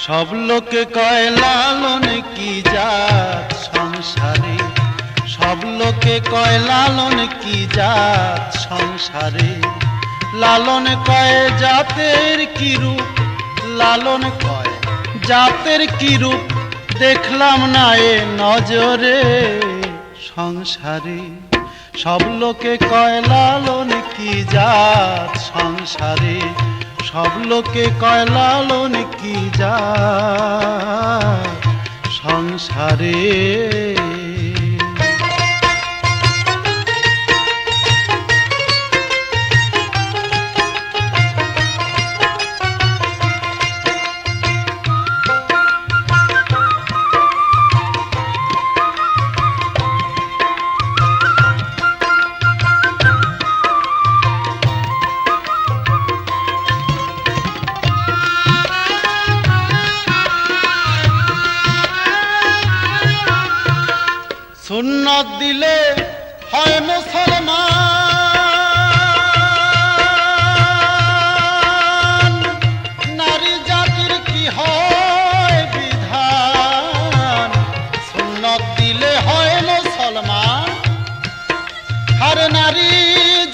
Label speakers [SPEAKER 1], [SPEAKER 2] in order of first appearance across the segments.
[SPEAKER 1] সব লোকে কয় লালন কি জাত সংসারে, সব লোকে কয় লালন কি জাত সংসারে। লালন কয় জাতের কি রূপ, লালন কয় জাতের কি রূপ, দেখলাম না এ নজরে সংসারে। সব লোকে কয় লালন কি জাত সংসারে, সব লোকে কয় লালন কি জাত সংসারে। সুন্নত দিলে হয় মুসলমান, নারী জাতির কি হয় বিধান। সুন্নত দিলে হয় মুসলমান, আর নারী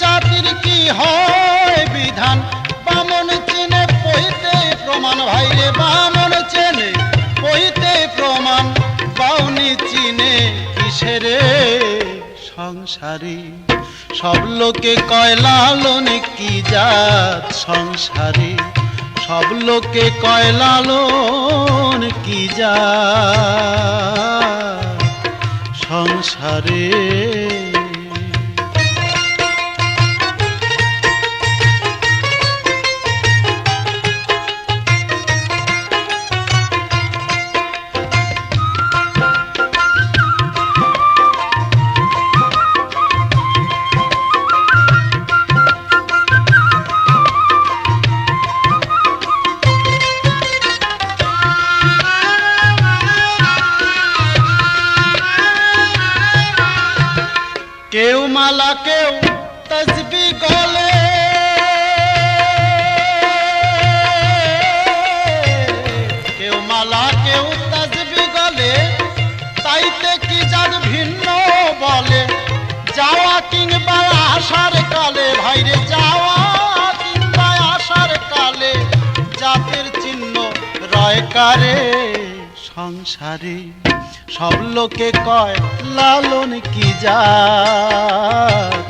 [SPEAKER 1] জাতির কি হয় বিধান। বামন চেনে পইতে প্রমাণ, ভাইরে বামন চেনে পইতে প্রমাণ, বাউনি চিনে কিসেরে সংসারে। সব লোকে কয় লালন কি জাত সংসারে, সব লোকে কয় লালন কি জাত সংসারে। কেউ মালা কেউ তসবি গলে, কেউ মালা কেউ তসবি গলে, তাইতে কি জাত ভিন্ন বলে। যাওয়া কিংবা আসার কালে, ভাইরে যাওয়া কিংবা আসার কালে, জাতের চিহ্ন রয় কারে সংসারে। সব লোকে কয় লালন কি জাত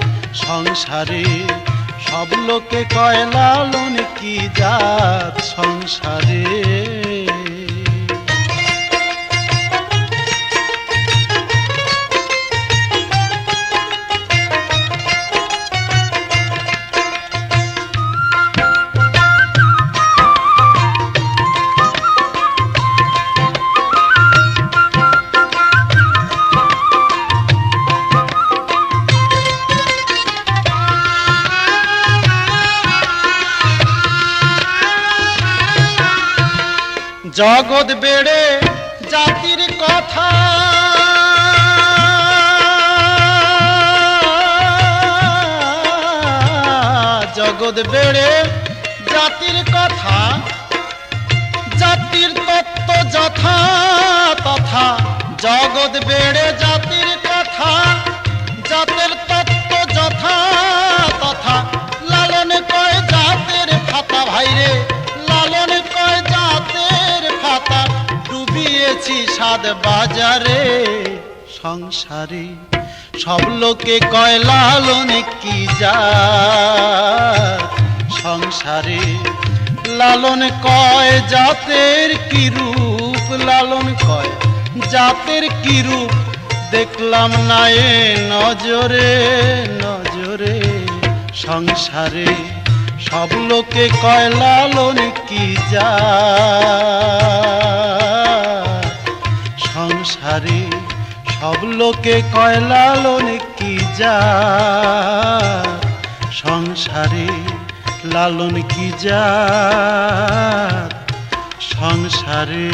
[SPEAKER 1] সংসারে, সব লোকে কয় লালন কি জাত সংসারে। জগৎ বেড়ে জাতির কথা, জগৎ বেড়ে জাতির কথা, জাতির তত্ত্ব যথা তথা। জগৎ বেড়ে জাতির কথা, জাতের তত্ত্ব যথা তথা। লালন কয় জাতের ফাতা, ভাইরে লালন কয় জাতের ফাতা। ডুবিয়েছি সাদ বাজারে সংসারে। সব লোকে কয় লালন কি জাত সংসারে, লালন কয় জাতের কি রূপ, লালন কয় জাতের কি রূপ, দেখলাম না এ নজরে নজরে সংসারে। সব লোকে কয় লালন কি জাত সংসারে, সব লোকে কয় লালন কি জাত সংসারে। লালন কি জাত সংসারে।